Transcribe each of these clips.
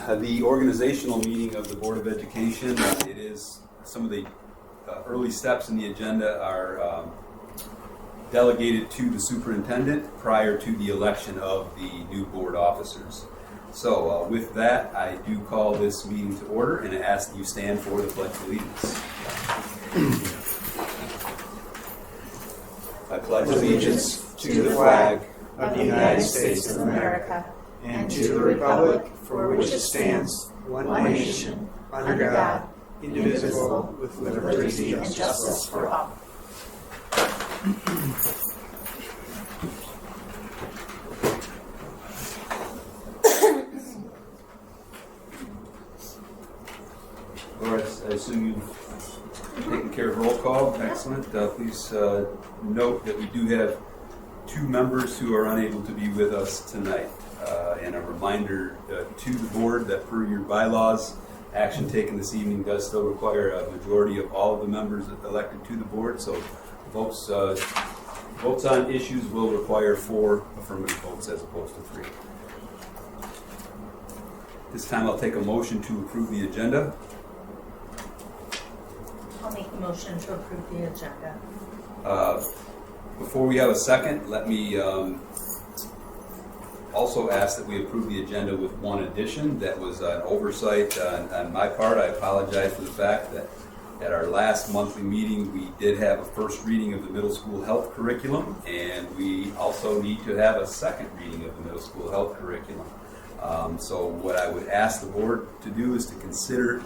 the organizational meeting of the Board of Education. It is some of the early steps in the agenda are delegated to the superintendent prior to the election of the new board officers. So with that, I do call this meeting to order and I ask that you stand for the Pledge of Allegiance. I pledge allegiance to the flag of the United States of America and to the republic for which it stands, one nation, under God, indivisible, with liberty and justice for all. Laura, I assume you've taken care of roll call. Excellent. Please note that we do have two members who are unable to be with us tonight. And a reminder to the board that per your bylaws, action taken this evening does still require a majority of all of the members elected to the board. So votes on issues will require 4 affirmative votes as opposed to 3. This time I'll take a motion to approve the agenda. I'll make a motion to approve the agenda. Before we have a second, let me also ask that we approve the agenda with one addition. That was an oversight on my part. I apologize for the fact that at our last monthly meeting, we did have a first reading of the middle school health curriculum, and we also need to have a second reading of the middle school health curriculum. So what I would ask the board to do is to consider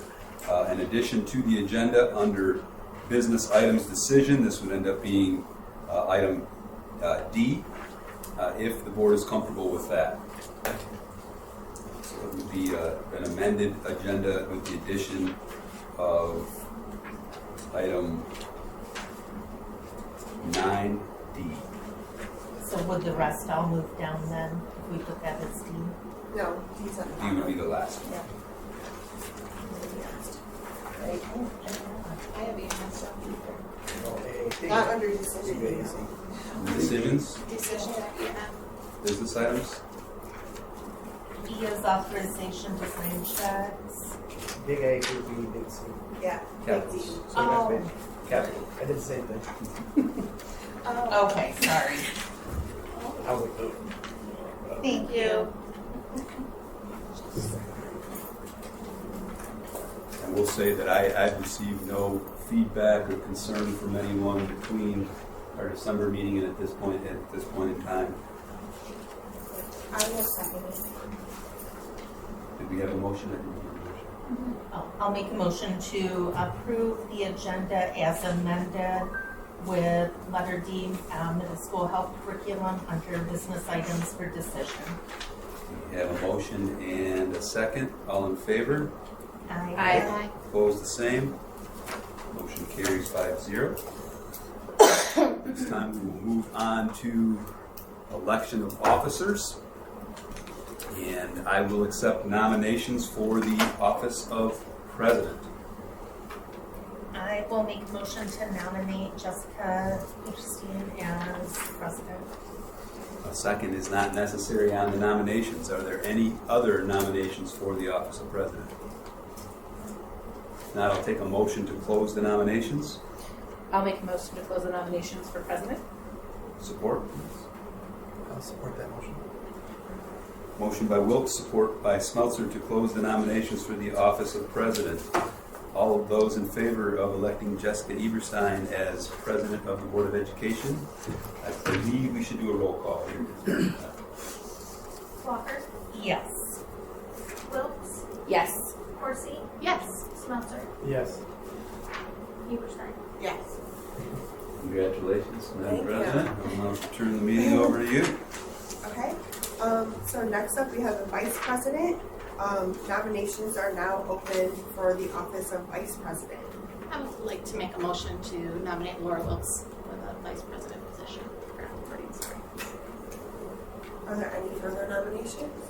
an addition to the agenda under business items decision. This would end up being item D, if the board is comfortable with that. So it would be an amended agenda with the addition of item 9D. So would the rest all move down then, if we put that as D? No, he's on the D would be the last one. Yeah. I have emails up Not under decision. Decisions, Decision at EM. business items. E is authorization to sign checks. Big A would be big C. Yeah. Capitals. Big D. Oh, Capital. I did the same thing. Oh. okay, sorry. I was like, oh. Thank you. I will say that I've received no feedback or concern from anyone between our December meeting and at this point in time. I will second it. Did we have a motion? I didn't hear a motion. I'll make a motion to approve the agenda as amended with letter D, middle school health curriculum under business items for decision. We have a motion and a second. All in favor? Aye. Opposed, the same. Motion carries 5-0. This time we will move on to election of officers. And I will accept nominations for the office of president. I will make a motion to nominate Jessica Epstein as president. A second is not necessary on the nominations. Are there any other nominations for the office of president? If not, I'll take a motion to close the nominations. I'll make a motion to close the nominations for president. Support? I'll support that motion. Motion by Wilkes, support by Smeltzer to close the nominations for the office of president. All of those in favor of electing Jessica Eberstein as president of the Board of Education, I believe we should do a roll call here. Walker, Yes. Wilkes, Yes. Horsey, Yes. Smeltzer, Yes. Eberstein. Yes. Congratulations, Madam Thank you. President. I'll now turn the meeting over to you. Okay. So next up we have the vice president. Nominations are now open for the office of vice president. I would like to make a motion to nominate Laura Wilkes for the vice president position. Are there any further nominations?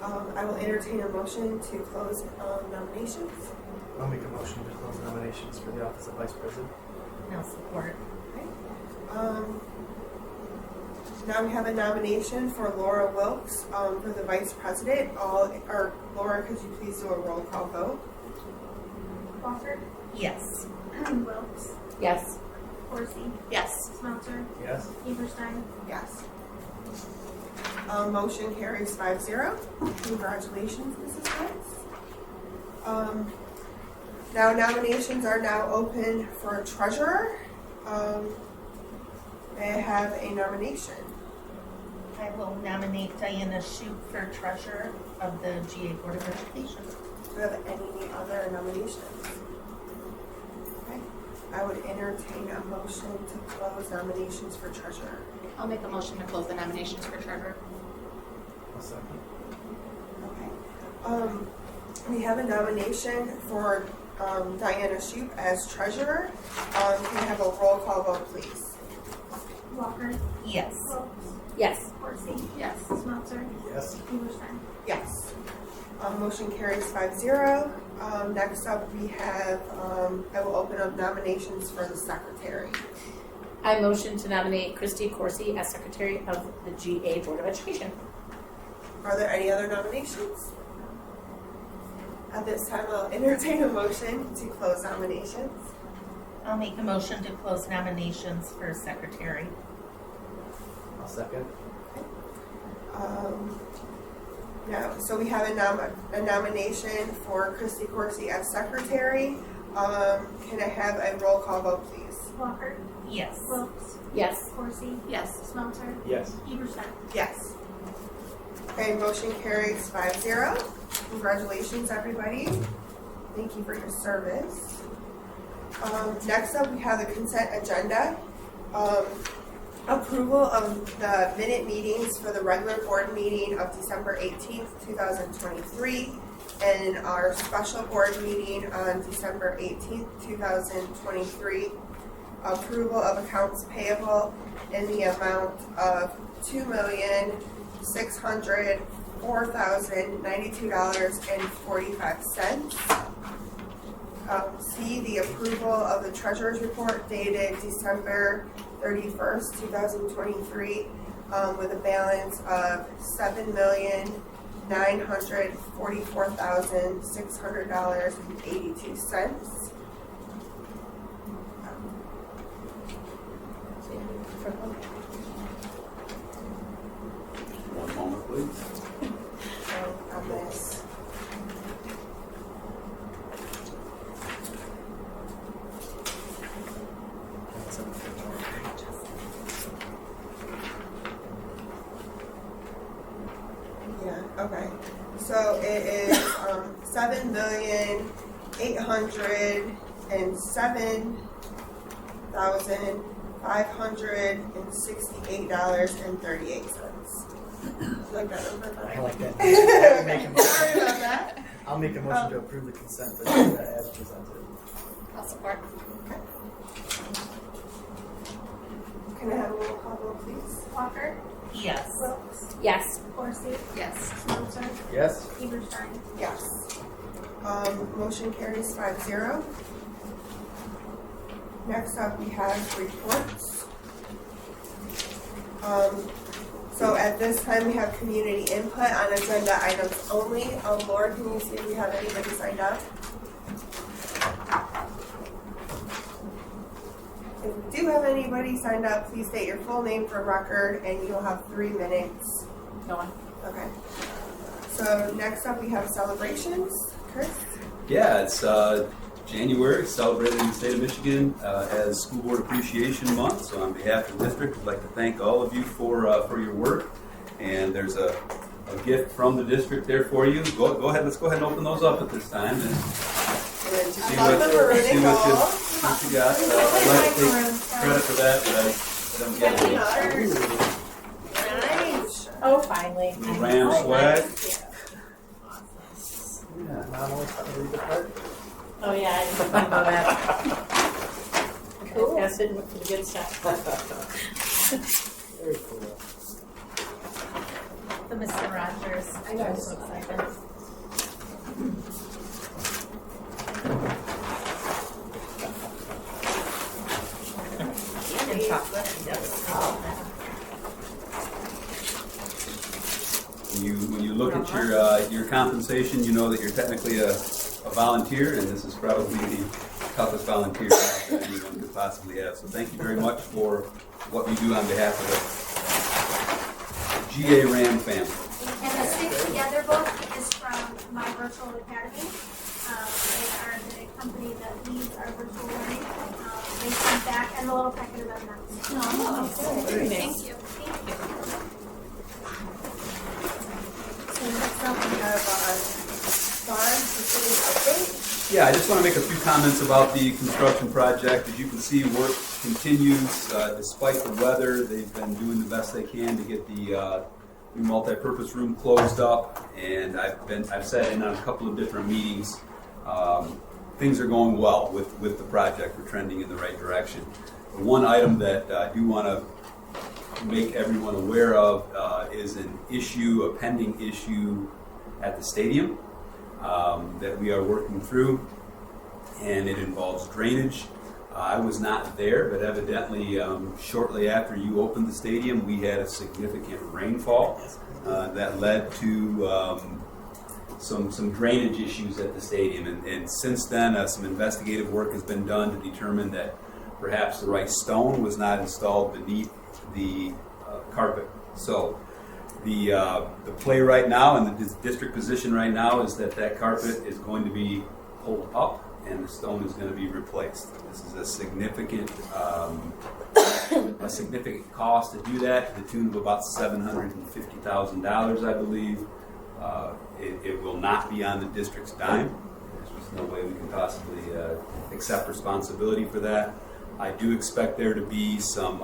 I will entertain a motion to close nominations. I'll make a motion to close nominations for the office of vice president. No support. Okay. Now we have a nomination for Laura Wilkes for the vice president. Laura, could you please do a roll call vote? Walker, Yes. Wilkes, Yes. Horsey, Yes. Smelter, Yes. Lieberstein. Yes. Motion carries 5-0. Congratulations, Mrs. Wilkes. Now nominations are now open for treasurer. May I have a nomination? I will nominate Diana Shoup for treasurer of the GA Board of Education. Do we have any other nominations? Okay. I would entertain a motion to close nominations for treasurer. I'll make a motion to close the nominations for treasurer. I'll second. Okay. We have a nomination for Diana Shoup as treasurer. Can I have a roll call vote, please? Walker, Yes. Wilkes, Yes. Horsey, Yes. Smelter, Yes. Lieberstein. Yes. Motion carries 5-0. Next up, we have, I will open up nominations for the secretary. I motion to nominate Christy Corsi as Secretary of the GA Board of Education. Are there any other nominations? At this time, I'll entertain a motion to close nominations. I'll make a motion to close nominations for secretary. I'll second. So we have a nomination for Christy Corsi as secretary. Can I have a roll call vote, please? Walker, Yes. Wilkes, Yes. Horsey, Yes. Smelter, Yes. Lieberstein. Yes. Okay, motion carries 5-0. Congratulations, everybody. Thank you for your service. Next up, we have the consent agenda. Approval of the minute meetings for the regular board meeting of December 18th, 2023, and our special board meeting on December 18th, 2023. Approval of accounts payable in the amount of $2,604,092.45. C, the approval of the treasurer's report dated December 31st, 2023, with a balance of $7,944,600.82. One moment, please. On this. Yeah, okay. So it is $7,807,568.38. Like that number? I like that. Sorry about that. I'll make a motion to approve the consent agenda as presented. I'll support. Can I have a roll call vote, please? Walker, Yes. Wilkes, Yes. Horsey, Yes. Smelter, Yes. Lieberstein. Yes. Motion carries 5-0. Next up, we have reports. So at this time, we have community input on agenda items only. Laura, can you see if we have anybody signed up? If we do have anybody signed up, please state your full name for record, and you'll have 3 minutes. No one. Okay. So next up, we have celebrations. Chris? Yeah, it's January, celebrated in the state of Michigan as School Board Appreciation Month. So on behalf of the district, I'd like to thank all of you for your work. And there's a gift from the district there for you. Go ahead, let's go ahead and open those up at this time and see what you got. I'd like to take credit for that, but I don't get it. Nice. Oh, finally. Ram swag. Yeah. Mom always thought to read the part. Oh, yeah, I didn't know that. Cool. Gotta sit and look for the good stuff. Very cool. The Mr. Rogers. I know. I'm so excited. And chocolate. Yes. you look at your compensation, you know that you're technically a volunteer, and this is probably the toughest volunteer job that anyone could possibly have. So thank you very much for what you do on behalf of the GA Ram family. And the Stick Together book is from My Virtual Academy. They are the company that leads our virtual learning. They come back and a little packet of M&Ms. Very nice. Thank you. So next up, we have Barnes facility update. Yeah, I just want to make a few comments about the construction project. As you can see, work continues despite the weather. They've been doing the best they can to get the new multi-purpose room closed up, and I've sat in on a couple of different meetings. Things are going well with the project. We're trending in the right direction. The one item that I do want to make everyone aware of is a pending issue at the stadium that we are working through, and it involves drainage. I was not there, but evidently shortly after you opened the stadium, we had a significant rainfall that led to some drainage issues at the stadium. And since then, some investigative work has been done to determine that perhaps the right stone was not installed beneath the carpet. So the play right now and the district position right now is that carpet is going to be pulled up and the stone is going to be replaced. This is a significant cost to do that, to the tune of about $750,000, I believe. It will not be on the district's dime. There's just no way we can possibly accept responsibility for that. I do expect there to be some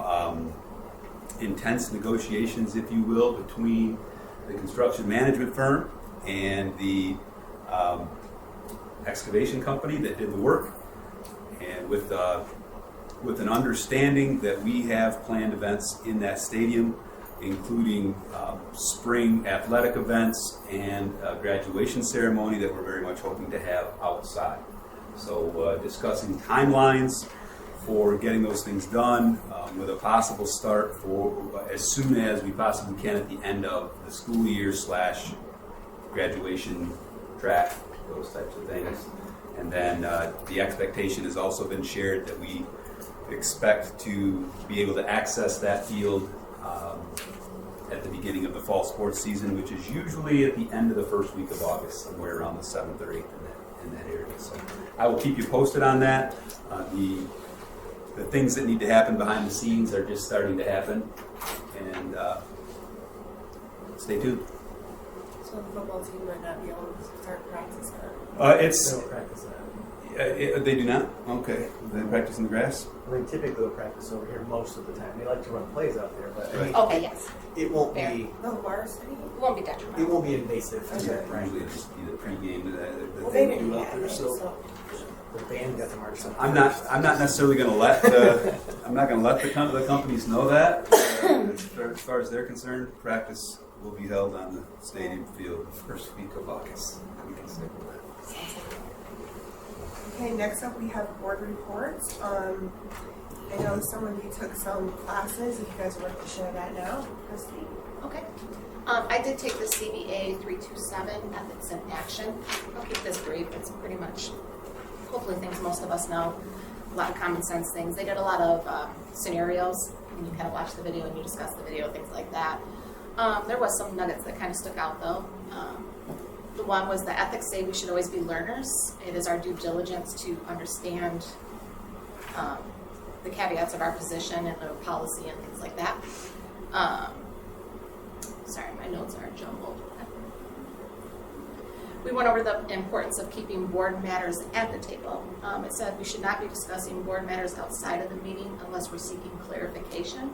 intense negotiations, if you will, between the construction management firm and the excavation company that did the work, and with an understanding that we have planned events in that stadium, including spring athletic events and a graduation ceremony that we're very much hoping to have outside. So discussing timelines for getting those things done with a possible start for as soon as we possibly can at the end of the school year / graduation track, those types of things. And then the expectation has also been shared that we expect to be able to access that field at the beginning of the fall sports season, which is usually at the end of the first week of August, somewhere around the 7th or 8th in that area. So I will keep you posted on that. The things that need to happen behind the scenes are just starting to happen, and stay tuned. So the football team might not be able to start practice now. They don't practice that. They do not? Okay. They practice in the grass? I mean, typically they'll practice over here most of the time. They like to run plays out there, but I mean, Okay, yes. it won't Fair. be The varsity? It won't be detrimental. it won't be invasive to Okay. that, right? Usually it's just either pregame that Well, they they do didn't out there. have it, So so. The band got to march on. I'm not necessarily going to let the companies know that. As far as they're concerned, practice will be held on the stadium field the first week of August. We can stick with that. Okay, next up we have board reports. I know some of you took some classes. If you guys would like to share that now, Christy. Okay. I did take the CBA 327 Ethics in Action. I'll keep this brief. It's pretty much, hopefully, things most of us know. A lot of common sense things. They did a lot of scenarios, and you kind of watch the video and you discuss the video, things like that. There was some nuggets that kind of stuck out, though. The one was the ethics say we should always be learners. It is our due diligence to understand the caveats of our position and our policy and things like that. Sorry, my notes are jumbled. We went over the importance of keeping board matters at the table. It said we should not be discussing board matters outside of the meeting unless we're seeking clarification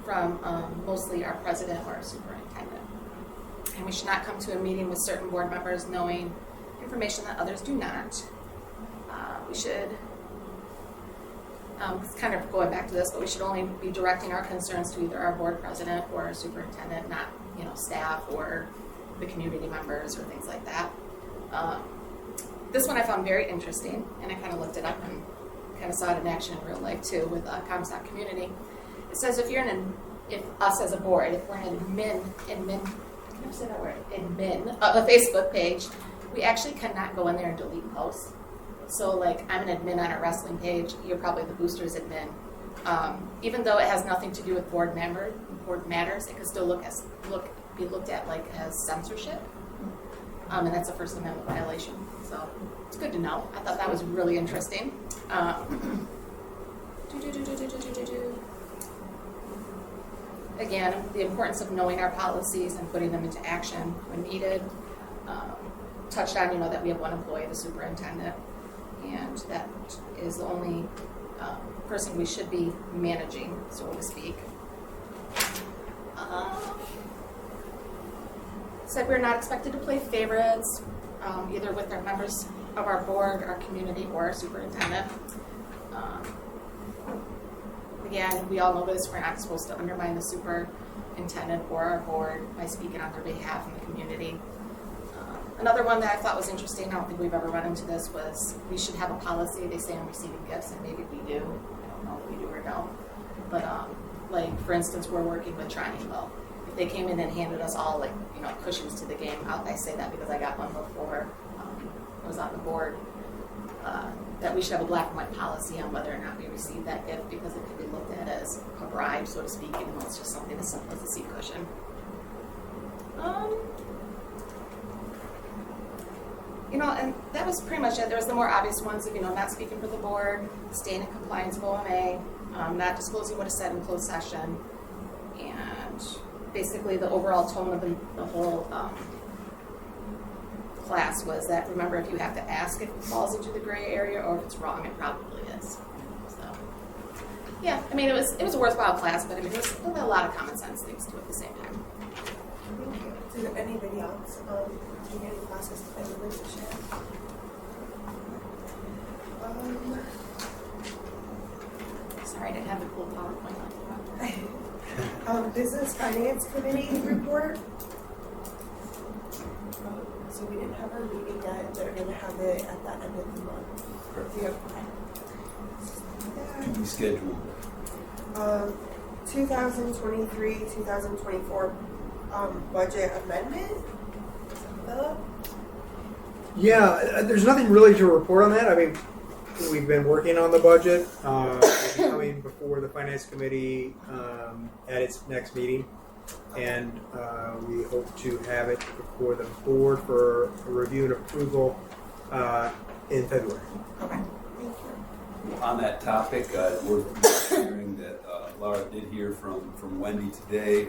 from mostly our president or our superintendent. And we should not come to a meeting with certain board members knowing information that others do not. We should, it's kind of going back to this, but we should only be directing our concerns to either our board president or our superintendent, not, staff or the community members or things like that. This one I found very interesting, and I kind of looked it up and kind of saw it in action in real life too with Comstock Community. It says if us as a board, if we're in admin, say that word, admin of a Facebook page, we actually cannot go in there and delete posts. So like, I'm an admin on a wrestling page, you're probably the boosters admin. Even though it has nothing to do with board matters, it could still be looked at like as censorship. And that's a First Amendment violation. So it's good to know. I thought that was really interesting. Again, the importance of knowing our policies and putting them into action when needed. Touched on, that we have one employee, the superintendent, and that is the only person we should be managing, so to speak. Said we're not expected to play favorites, either with our members of our board, our community, or our superintendent. Again, we all know this, we're not supposed to undermine the superintendent or our board by speaking on their behalf in the community. Another one that I thought was interesting, I don't think we've ever run into this, was we should have a policy, they say on receiving gifts, and maybe we do. I don't know if we do or don't. But like, for instance, we're working with Triangle. If they came in and handed us all like, cushions to the game, I say that because I got one before I was on the board, that we should have a black and white policy on whether or not we receive that gift, because it could be looked at as a bribe, so to speak, even though it's just something as simple as a seat cushion. And that was pretty much it. There was the more obvious ones of, not speaking for the board, staying in compliance with OMA, not disclosing what is said in closed session, and basically the overall tone of the whole class was that, remember, if you have to ask if it falls into the gray area or if it's wrong, it probably is. So, yeah, it was a worthwhile class, but there was a lot of common sense things to it at the same time. Thank you. Did anybody else do any classes that they would like to share? Sorry, I didn't have the cool PowerPoint on. Business Finance Committee report. So we didn't have our meeting yet. They're going to have it at the end of the month. To be scheduled. 2023-2024 budget amendment. Philip? Yeah, there's nothing really to report on that. We've been working on the budget. It'll be coming before the Finance Committee at its next meeting. And we hope to have it before the board for a review and approval in February. Okay. Thank you. On that topic, worth hearing that Laura did hear from Wendy today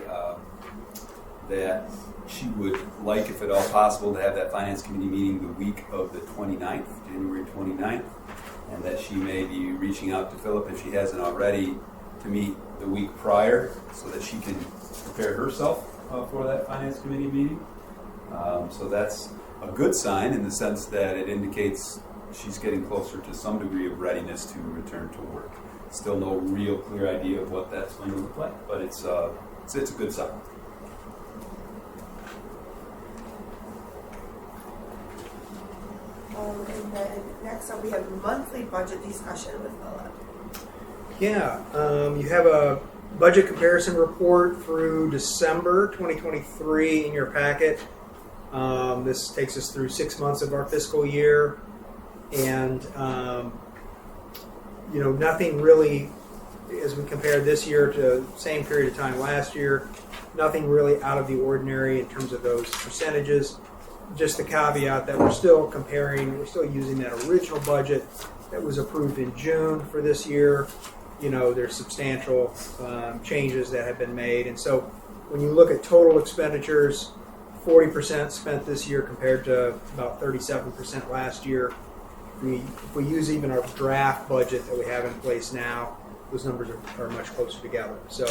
that she would like, if at all possible, to have that Finance Committee meeting the week of the 29th, January 29th, and that she may be reaching out to Philip, if she hasn't already, to meet the week prior so that she can prepare herself for that Finance Committee meeting. So that's a good sign in the sense that it indicates she's getting closer to some degree of readiness to return to work. Still no real clear idea of what that's going to look like, but it's a good sign. And then next up we have monthly budget discussion with Philip. Yeah, you have a budget comparison report through December 2023 in your packet. This takes us through 6 months of our fiscal year, and nothing really, as we compare this year to the same period of time last year, nothing really out of the ordinary in terms of those percentages. Just the caveat that we're still using that original budget that was approved in June for this year. There's substantial changes that have been made. And so when you look at total expenditures, 40% spent this year compared to about 37% last year. If we use even our draft budget that we have in place now, those numbers are much closer together. So,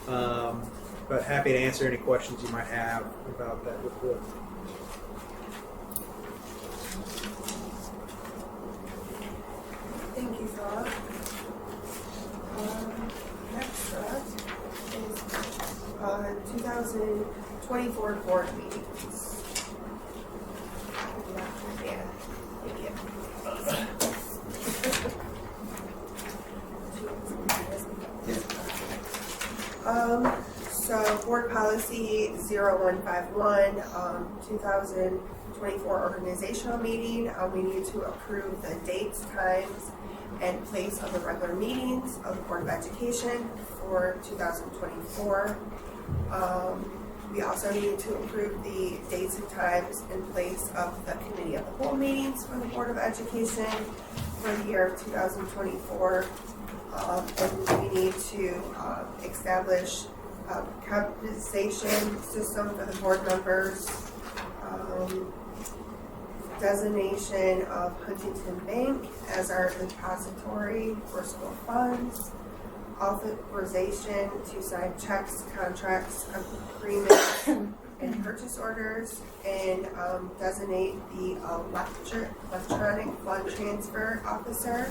but happy to answer any questions you might have about that report. Thank you, Philip. Next up is 2024 board meetings. Yeah, thank you. So board policy Policy 0151, 2024 organizational meeting. We need to approve the dates, times, and place of the regular meetings of the Board of Education for 2024. We also need to approve the dates and times and place of the Committee of the Whole meetings for the Board of Education for the year of 2024. And we need to establish a compensation system for the board members, designation of Huntington Bank as our depository for school funds, authorization to sign checks, contracts, agreements, and purchase orders, and designate the electronic fund transfer officer.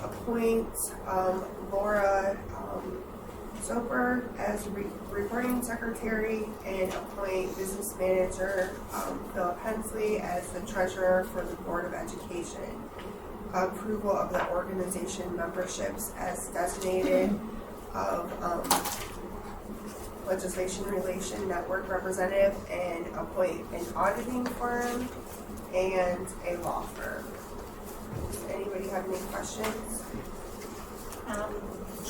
Appoint Laura Soper as reporting secretary, and appoint business manager Philip Hensley as the treasurer for the Board of Education. Approval of the organization memberships as designated of Legislation Relation Network representative, and appoint an auditing firm and a law firm. Does anybody have any questions?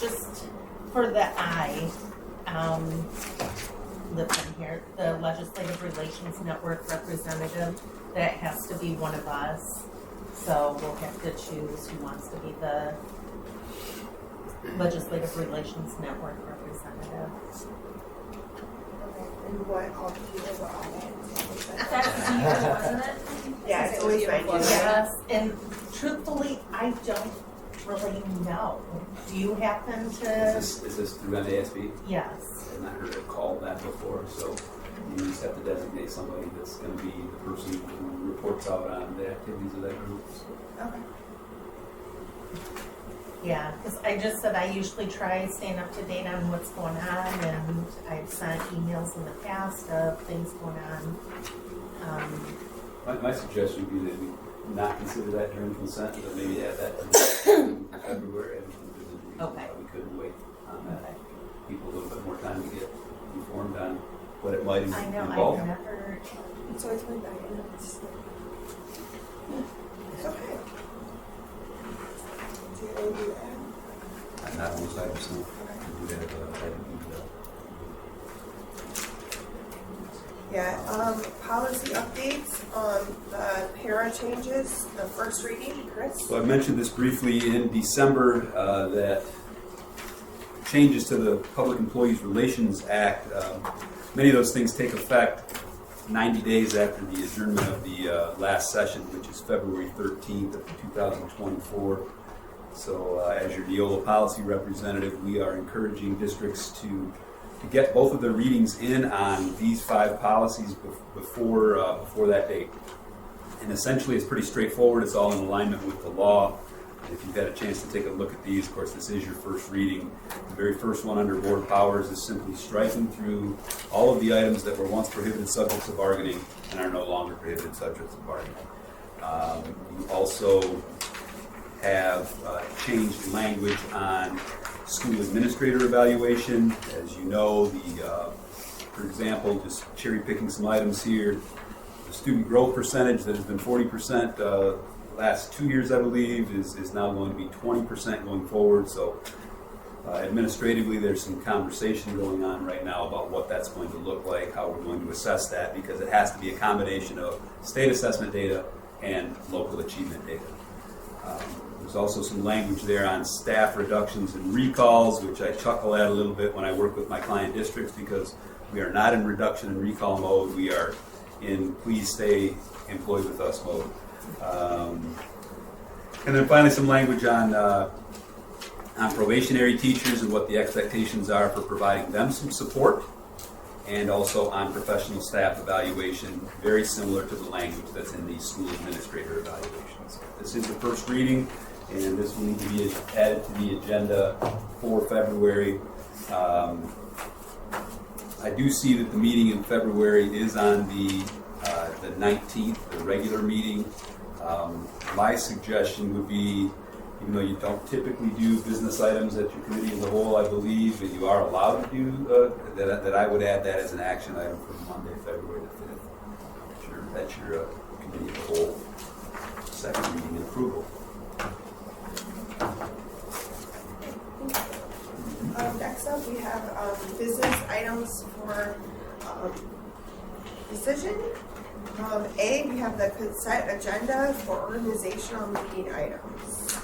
Just for the listen here, the Legislative Relations Network representative, that has to be one of us. So we'll have to choose who wants to be the Legislative Relations Network representative. Okay, and what all do you know about it? That's you, wasn't it? Yeah, it's always been you. Yes, and truthfully, I don't really know. Do you happen to? Is this through NASB? Yes. I've not heard it called that before, so you just have to designate somebody that's going to be the person who reports out on the activities of that group. Okay. Yeah, because I just said I usually try staying up to date on what's going on, and I've sent emails in the past of things going on. My suggestion would be that we not consider that during consent, but maybe add that to February. Okay. We could wait on that. People a little bit more time to get informed on what it might I know, involve. I've never. It's always been 9 minutes. Okay. Do you want to do that? I'm not on the side of snow. Okay. We do that, Yeah, policy updates on the para changes, the first reading, Chris? So I mentioned this briefly in December, that changes to the Public Employees Relations Act, many of those things take effect 90 days after the adjournment of the last session, which is February 13th of 2024. So as your Neola policy representative, we are encouraging districts to get both of their readings in on these 5 policies before that date. And essentially, it's pretty straightforward. It's all in alignment with the law. If you've had a chance to take a look at these, of course, this is your first reading. The very first one under board powers is simply striking through all of the items that were once prohibited subjects of bargaining and are no longer prohibited subjects of bargaining. You also have changed language on school administrator evaluation. As you know, for example, just cherry picking some items here, the student growth percentage that has been 40% last 2 years, I believe, is now going to be 20% going forward. So administratively, there's some conversation going on right now about what that's going to look like, how we're going to assess that, because it has to be a combination of state assessment data and local achievement data. There's also some language there on staff reductions and recalls, which I chuckle at a little bit when I work with my client districts, because we are not in reduction and recall mode. We are in please stay employed with us mode. And then finally, some language on probationary teachers and what the expectations are for providing them some support, and also on professional staff evaluation, very similar to the language that's in the school administrator evaluations. This is the first reading, and this will need to be added to the agenda for February. I do see that the meeting in February is on the 19th, the regular meeting. My suggestion would be even though you don't typically do business items at your committee as a whole, I believe that you are allowed to do, that I would add that as an action item for Monday, February the 5th. That's your committee of the whole second reading and approval. Next up, we have business items for decision. A, we have the consent agenda for organizational meeting items.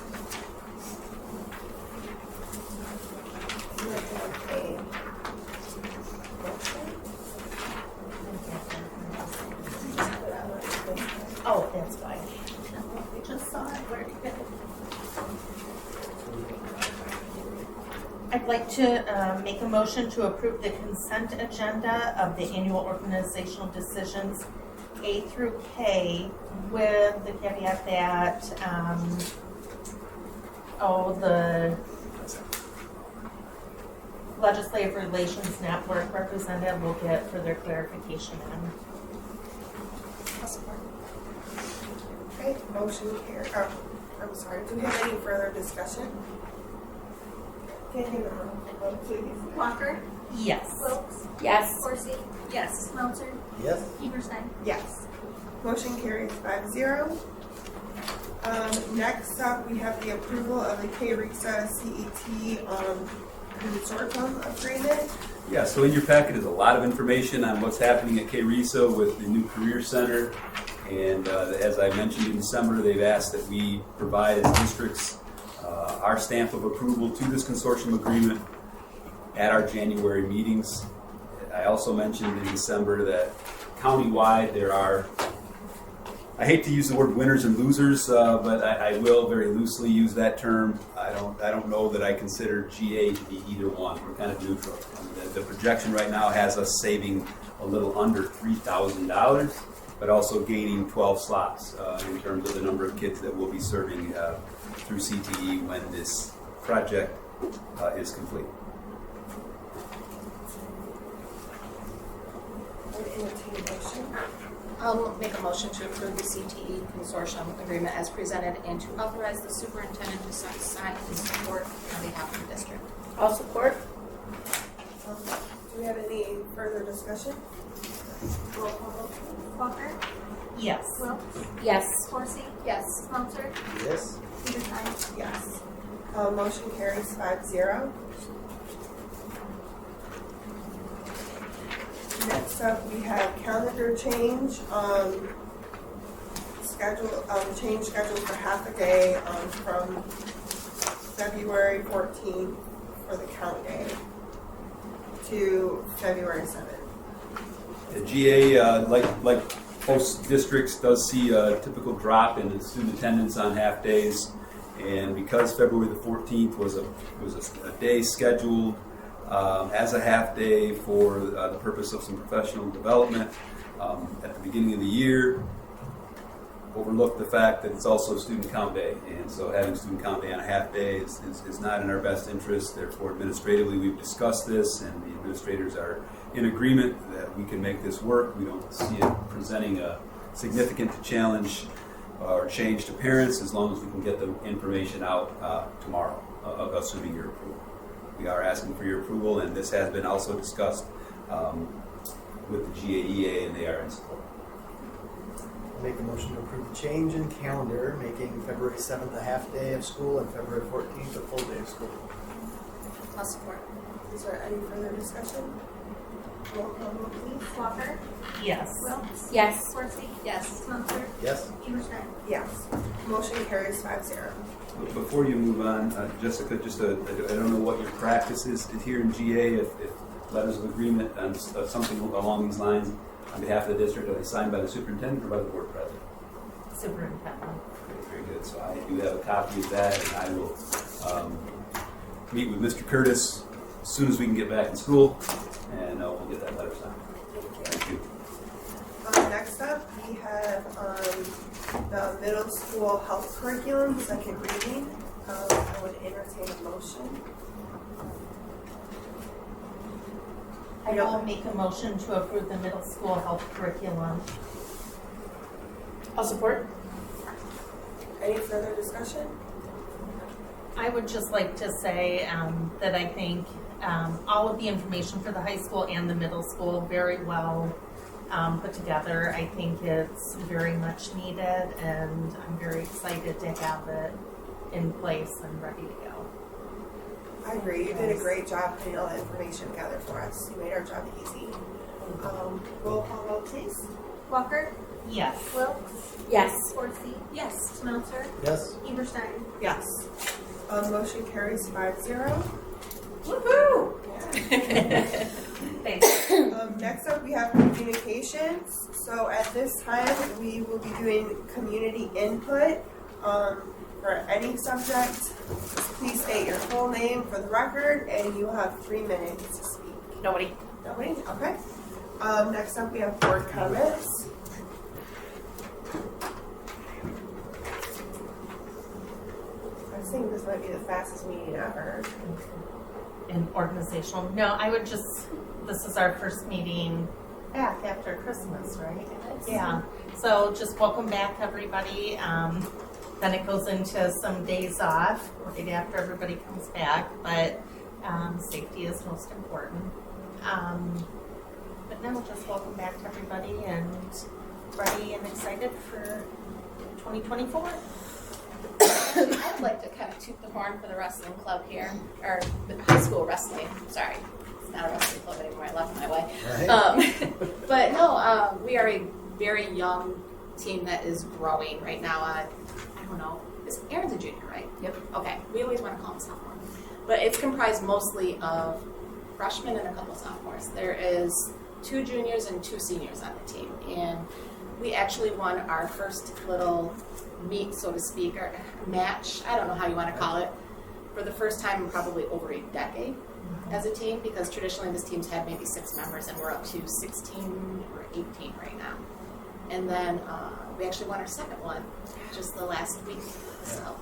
Oh, that's fine. I just saw it. Where did it go? I'd like to make a motion to approve the consent agenda of the annual organizational decisions A through K with the caveat that, the Legislative Relations Network representative will get further clarification on. Okay, motion carried. I'm sorry, do we have any further discussion? Can you vote, please? Walker, Yes. Wilks, Yes. Corsi, Yes. Smelter, Yes. Eberstein. Yes. Motion carries 5-0. Next up, we have the approval of the K-RESA CET consortium agreement. Yeah, so in your packet is a lot of information on what's happening at K-RESA with the new Career Center. And as I mentioned in December, they've asked that we provide as districts our stamp of approval to this consortium agreement at our January meetings. I also mentioned in December that countywide there are, I hate to use the word winners and losers, but I will very loosely use that term. I don't know that I consider GA to be either one. We're kind of neutral. The projection right now has us saving a little under $3,000, but also gaining 12 slots in terms of the number of kids that we'll be serving through CTE when this project is complete. I would entertain a motion. I'll make a motion to approve the CTE consortium agreement as presented and to authorize the superintendent to sign and support on behalf of the district. I'll support. Do we have any further discussion? Roll call vote. Walker, Yes. Wilks, Yes. Corsi, Yes. Smelter, Yes. Eberstein. Yes. Motion carries 5-0. Next up, we have calendar change, change schedule for half a day from February 14th for the count day to February 7th. The GA, like most districts, does see a typical drop in student attendance on half days, and because February the 14th was a day scheduled as a half day for the purpose of some professional development at the beginning of the year, overlooked the fact that it's also student count day, and so having student count day on a half day is not in our best interest. Therefore, administratively, we've discussed this, and the administrators are in agreement that we can make this work. We don't see it presenting a significant challenge or change to parents as long as we can get the information out tomorrow, assuming your approval. We are asking for your approval, and this has been also discussed with the GAEA, and they are in support. Make a motion to approve the change in calendar, making February 7th a half day of school and February 14th a full day of school. I'll support. Is there any further discussion? Roll call vote, please. Walker, Yes. Wilks, Yes. Corsi, Yes. Smelter, Yes. Eberstein. Yes. Motion carries 5-0. Before you move on, Jessica, I don't know what your practice is here in GA, if letters of agreement and something along these lines on behalf of the district, are they signed by the superintendent or by the board president? Superintendent. Okay, very good. So I do have a copy of that, and I will meet with Mr. Curtis as soon as we can get back in school, and we'll get that letter signed. Thank you. Next up, we have the middle school health curriculum, second reading. I would entertain a motion. I will make a motion to approve the middle school health curriculum. I'll support. Any further discussion? I would just like to say that I think all of the information for the high school and the middle school very well put together. I think it's very much needed, and I'm very excited to have it in place and ready to go. I agree. You did a great job putting all the information together for us. You made our job easy. Roll call vote, please. Walker, Yes. Wilkes, Yes. Coursey, Yes. Smelter, Yes. Eberstein. Yes. Motion carries 5-0. Woohoo! Thanks. Next up, we have communications. So at this time, we will be doing community input for any subject. Please state your full name for the record, and you have 3 minutes to speak. Nobody. Nobody? Okay. Next up, we have board comments. I think this might be the fastest meeting ever. And organizational. No, I would just, this is our first meeting back after Christmas, right? Yeah. So just welcome back, everybody. Then it goes into some days off right after everybody comes back, but safety is most important. But now just welcome back to everybody and ready and excited for 2024. I would like to kind of toot the horn for the wrestling club here, or the high school wrestling. Sorry, it's not a wrestling club anymore. I left my way. Right. But no, we are a very young team that is growing right now. I don't know. Aaron's a junior, right? Yep. Okay. We always want to call him sophomore, but it's comprised mostly of freshmen and a couple sophomores. There is 2 juniors and 2 seniors on the team, and we actually won our first little meet, so to speak, or match, I don't know how you want to call it, for the first time in probably over a decade as a team, because traditionally this team's had maybe 6 members, and we're up to 16 or 18 right now. And then we actually won our second one just the last week. So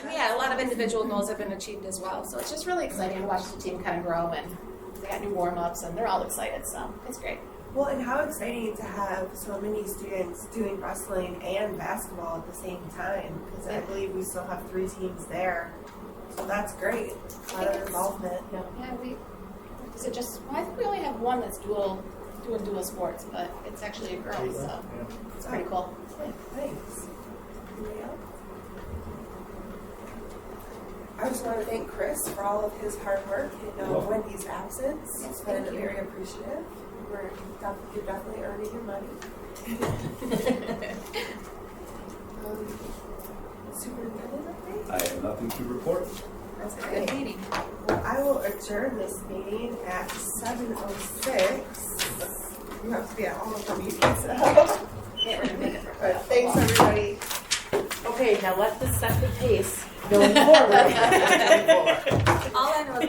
yeah, a lot of individual goals have been achieved as well. So it's just really exciting to watch the team kind of grow, and they got new warm-ups, and they're all excited, so it's great. Well, and how exciting to have so many students doing wrestling and basketball at the same time, because I believe we still have 3 teams there. So that's great. A lot of involvement. Yeah, is it just, well, I think we only have one that's doing dual sports, but it's actually a girl, so it's pretty cool. Yeah, thanks. Anybody else? I just want to thank Chris for all of his hard work in Wendy's absence. It's been thank you. very appreciative. You're definitely earning your money. Superintendent update? I have nothing to report. That's Good great. meeting. Well, I will adjourn this meeting at 7:06. You have to be at all of the meetings now. Yeah, we're gonna make it for But thanks, everybody. Okay, now let this set the pace going forward. All I know is